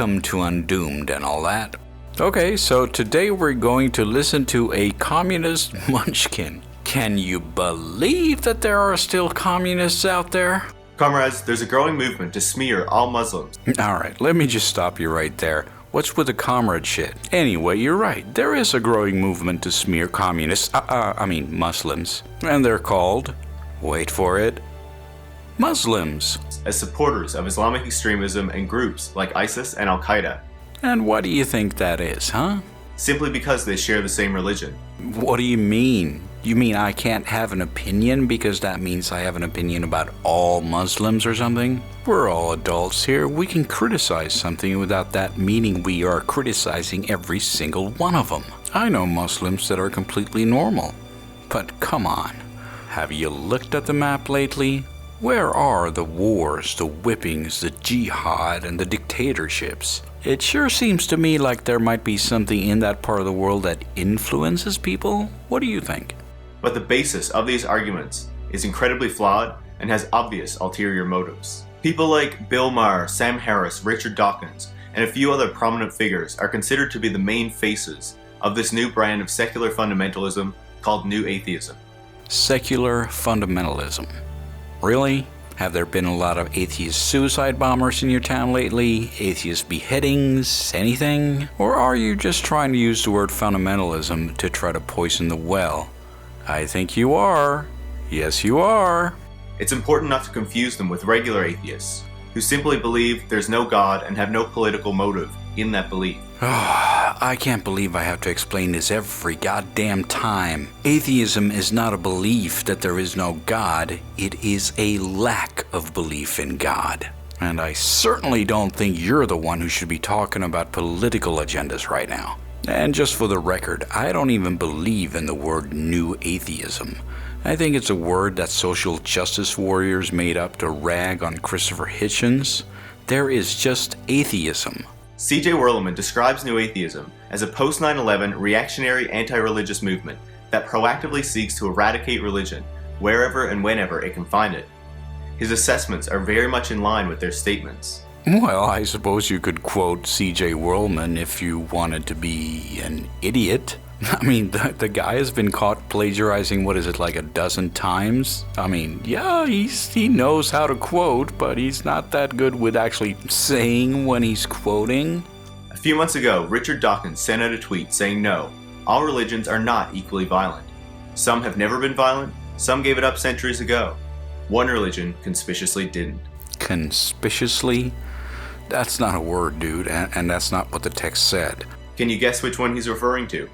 Welcome to Undoomed and all that. Okay, so today we're going to listen to a communist munchkin. Can you believe that there are still communists out there? Comrades, there's a growing movement to smear all Muslims. Alright, let me just stop you right there. What's with the comrade shit? Anyway, you're right. There is a growing movement to smear communists, Muslims. And they're called, wait for it, Muslims. As supporters of Islamic extremism and groups like ISIS and Al-Qaeda. And what do you think that is, huh? Simply because they share the same religion. What do you mean? You mean I can't have an opinion because that means I have an opinion about all Muslims or something? We're all adults here. We can criticize something without that meaning we are criticizing every single one of them. I know Muslims that are completely normal. But come on. Have you looked at the map lately? Where are the wars, the whippings, the jihad, and the dictatorships? It sure seems to me like there might be something in that part of the world that influences people. What do you think? But the basis of these arguments is incredibly flawed and has obvious ulterior motives. People like Bill Maher, Sam Harris, Richard Dawkins, and a few other prominent figures are considered to be the main faces of this new brand of secular fundamentalism called New Atheism. Secular fundamentalism. Really? Have there been a lot of atheist suicide bombers in your town lately? Atheist beheadings? Anything? Or are you just trying to use the word fundamentalism to try to poison the well? I think you are. Yes, you are. It's important not to confuse them with regular atheists, who simply believe there's no God and have no political motive in that belief. I can't believe I have to explain this every goddamn time. Atheism is not a belief that there is no God. It is a lack of belief in God. And I certainly don't think you're the one who should be talking about political agendas right now. And just for the record, I don't even believe in the word New Atheism. I think it's a word that social justice warriors made up to rag on Christopher Hitchens. There is just atheism. C.J. Werleman describes New Atheism as a post-9/11 reactionary anti-religious movement that proactively seeks to eradicate religion wherever and whenever it can find it. His assessments are very much in line with their statements. Well, I suppose you could quote C.J. Werleman if you wanted to be an idiot. I mean, the guy has been caught plagiarizing, like a dozen times? I mean, yeah, he knows how to quote, but he's not that good with actually saying when he's quoting. A few months ago, Richard Dawkins sent out a tweet saying no, all religions are not equally violent. Some have never been violent, some gave it up centuries ago. One religion conspicuously didn't. Conspicuously? That's not a word, dude, and that's not what the text said. Can you guess which one he's referring to?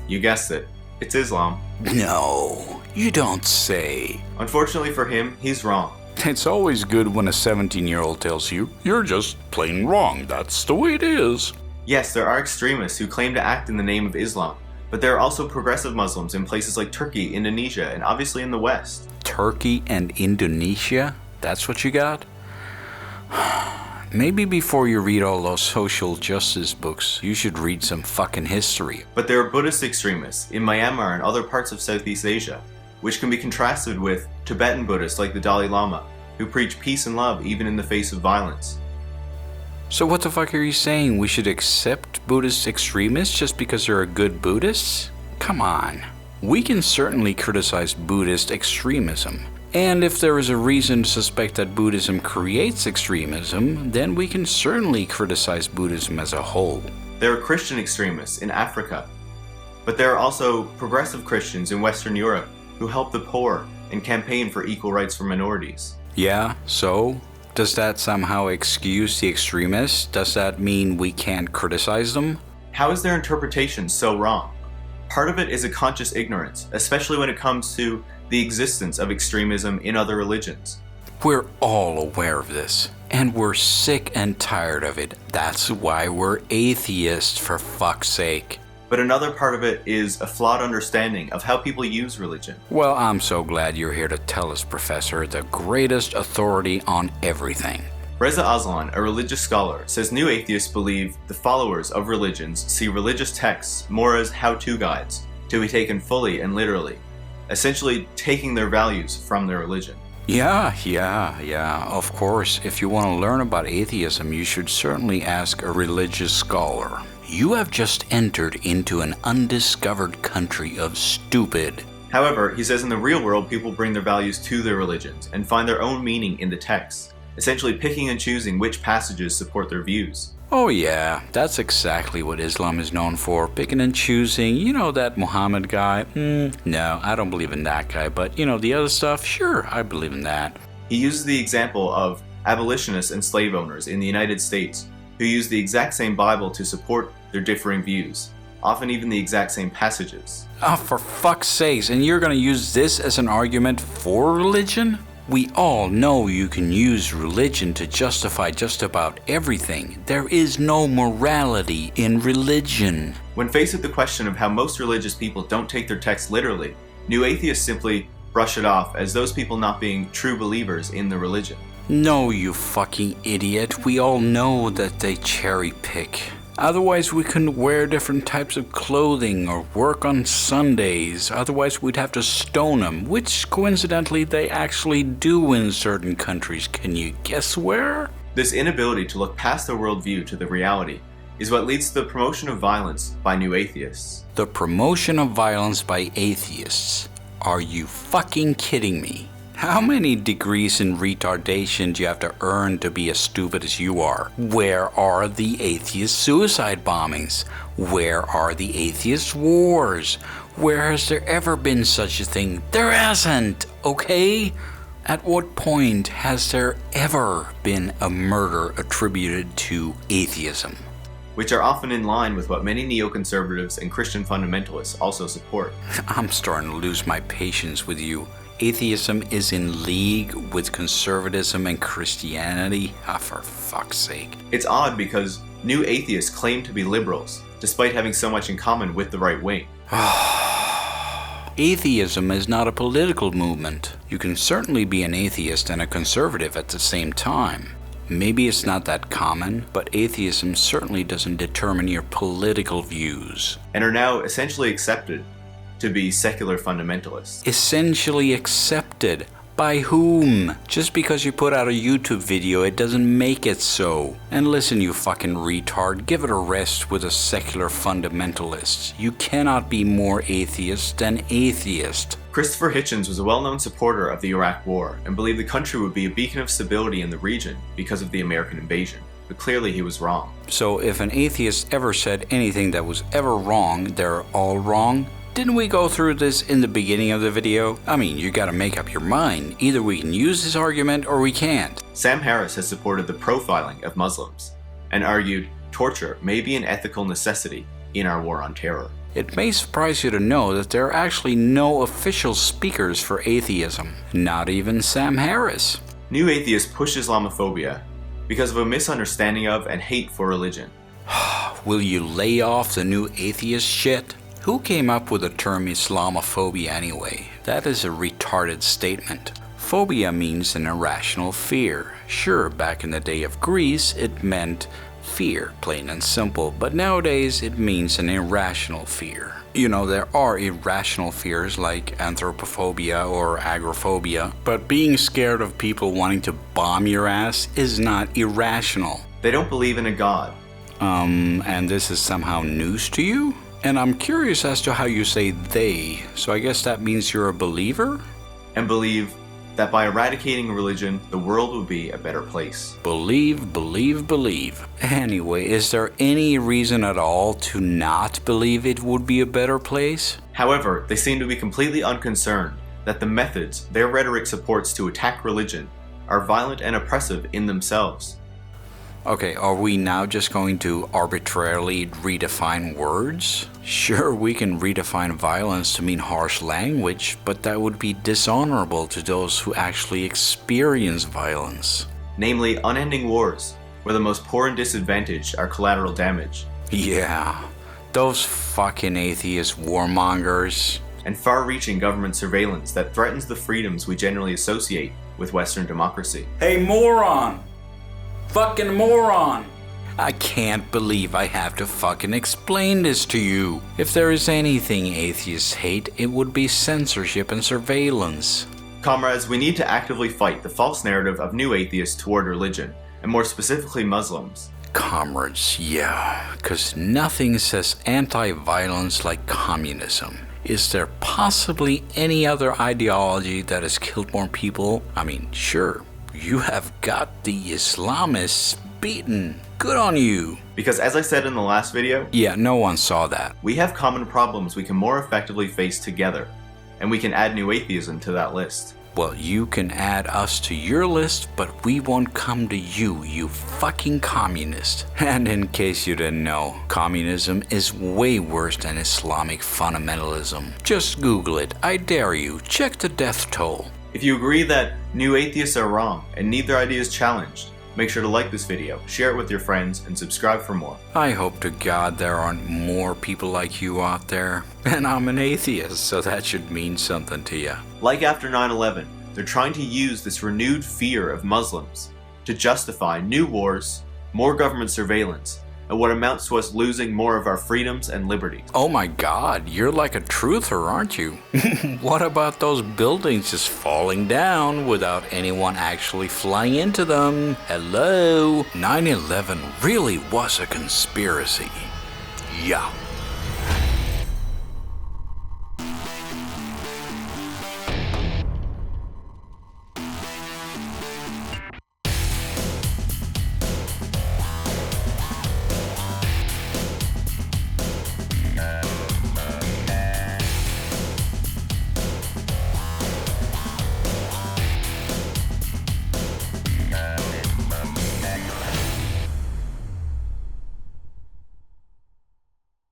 You guessed it. It's Islam. No, you don't say. Unfortunately for him, he's wrong. It's always good when a 17-year-old tells you, you're just plain wrong, that's the way it is. Yes, there are extremists who claim to act in the name of Islam, but there are also progressive Muslims in places like Turkey, Indonesia, and obviously in the West. Turkey and Indonesia? That's what you got? Maybe before you read all those social justice books, you should read some fucking history. But there are Buddhist extremists in Myanmar and other parts of Southeast Asia, which can be contrasted with Tibetan Buddhists like the Dalai Lama, who preach peace and love even in the face of violence. So what the fuck are you saying? We should accept Buddhist extremists just because they're good Buddhists? Come on. We can certainly criticize Buddhist extremism. And if there is a reason to suspect that Buddhism creates extremism, then we can certainly criticize Buddhism as a whole. There are Christian extremists in Africa, but there are also progressive Christians in Western Europe who help the poor and campaign for equal rights for minorities. Yeah, so? Does that somehow excuse the extremists? Does that mean we can't criticize them? How is their interpretation so wrong? Part of it is a conscious ignorance, especially when it comes to the existence of extremism in other religions. We're all aware of this, and we're sick and tired of it. That's why we're atheists, for fuck's sake. But another part of it is a flawed understanding of how people use religion. Well, I'm so glad you're here to tell us, Professor, the greatest authority on everything. Reza Aslan, a religious scholar, says new atheists believe the followers of religions see religious texts more as how-to guides, to be taken fully and literally, essentially taking their values from their religion. Yeah. Of course, if you want to learn about atheism, you should certainly ask a religious scholar. You have just entered into an undiscovered country of stupid. However, he says in the real world, people bring their values to their religions and find their own meaning in the text, essentially picking and choosing which passages support their views. Oh yeah, that's exactly what Islam is known for, picking and choosing. You know that Muhammad guy? No, I don't believe in that guy, but you know the other stuff? Sure, I believe in that. He uses the example of abolitionists and slave owners in the United States who use the exact same Bible to support their differing views, often even the exact same passages. Oh, for fuck's sakes, and you're gonna use this as an argument for religion? We all know you can use religion to justify just about everything. There is no morality in religion. When faced with the question of how most religious people don't take their text literally, new atheists simply brush it off as those people not being true believers in the religion. No, you fucking idiot. We all know that they cherry pick. Otherwise, we couldn't wear different types of clothing or work on Sundays. Otherwise, we'd have to stone them, which coincidentally they actually do in certain countries. Can you guess where? This inability to look past their worldview to the reality is what leads to the promotion of violence by new atheists. The promotion of violence by atheists? Are you fucking kidding me? How many degrees in retardation do you have to earn to be as stupid as you are? Where are the atheist suicide bombings? Where are the atheist wars? Where has there ever been such a thing? There hasn't, okay? At what point has there ever been a murder attributed to atheism? Which are often in line with what many neoconservatives and Christian fundamentalists also support. I'm starting to lose my patience with you. Atheism is in league with conservatism and Christianity? For fuck's sake. It's odd because new atheists claim to be liberals, despite having so much in common with the right wing. Atheism is not a political movement. You can certainly be an atheist and a conservative at the same time. Maybe it's not that common, but atheism certainly doesn't determine your political views. And are now essentially accepted to be secular fundamentalists. Essentially accepted? By whom? Just because you put out a YouTube video, it doesn't make it so. And listen, you fucking retard, give it a rest with a secular fundamentalist. You cannot be more atheist than atheist. Christopher Hitchens was a well-known supporter of the Iraq War and believed the country would be a beacon of stability in the region because of the American invasion. But clearly he was wrong. So if an atheist ever said anything that was ever wrong, they're all wrong? Didn't we go through this in the beginning of the video? I mean, you gotta make up your mind. Either we can use this argument or we can't. Sam Harris has supported the profiling of Muslims and argued torture may be an ethical necessity in our war on terror. It may surprise you to know that there are actually no official speakers for atheism. Not even Sam Harris. New atheists push Islamophobia because of a misunderstanding of and hate for religion. Will you lay off the new atheist shit? Who came up with the term Islamophobia anyway? That is a retarded statement. Phobia means an irrational fear. Sure, back in the day of Greece, it meant fear, plain and simple, but nowadays it means an irrational fear. You know, there are irrational fears like anthropophobia or agoraphobia, but being scared of people wanting to bomb your ass is not irrational. They don't believe in a god. And this is somehow news to you? And I'm curious as to how you say they, so I guess that means you're a believer? And believe that by eradicating religion, the world would be a better place. Believe. Anyway, is there any reason at all to not believe it would be a better place? However, they seem to be completely unconcerned that the methods their rhetoric supports to attack religion are violent and oppressive in themselves. Okay, are we now just going to arbitrarily redefine words? Sure, we can redefine violence to mean harsh language, but that would be dishonorable to those who actually experience violence. Namely, unending wars, where the most poor and disadvantaged are collateral damage. Yeah, those fucking atheist warmongers. And far-reaching government surveillance that threatens the freedoms we generally associate with Western democracy. Hey, moron! Fucking moron! I can't believe I have to fucking explain this to you. If there is anything atheists hate, it would be censorship and surveillance. Comrades, we need to actively fight the false narrative of new atheists toward religion, and more specifically Muslims. Comrades, yeah, because nothing says anti-violence like communism. Is there possibly any other ideology that has killed more people? I mean, sure, you have got the Islamists beaten. Good on you. Because as I said in the last video, yeah, no one saw that. We have common problems we can more effectively face together, and we can add new atheism to that list. Well, you can add us to your list, but we won't come to you, you fucking communist. And in case you didn't know, communism is way worse than Islamic fundamentalism. Just Google it, I dare you, check the death toll. If you agree that new atheists are wrong and need their ideas challenged, make sure to like this video, share it with your friends, and subscribe for more. I hope to God there aren't more people like you out there. And I'm an atheist, so that should mean something to you. Like after 9/11, they're trying to use this renewed fear of Muslims to justify new wars, more government surveillance, and what amounts to us losing more of our freedoms and liberties. Oh my God, you're like a truther, aren't you? What about those buildings just falling down without anyone actually flying into them? Hello? 9/11 really was a conspiracy. Yeah.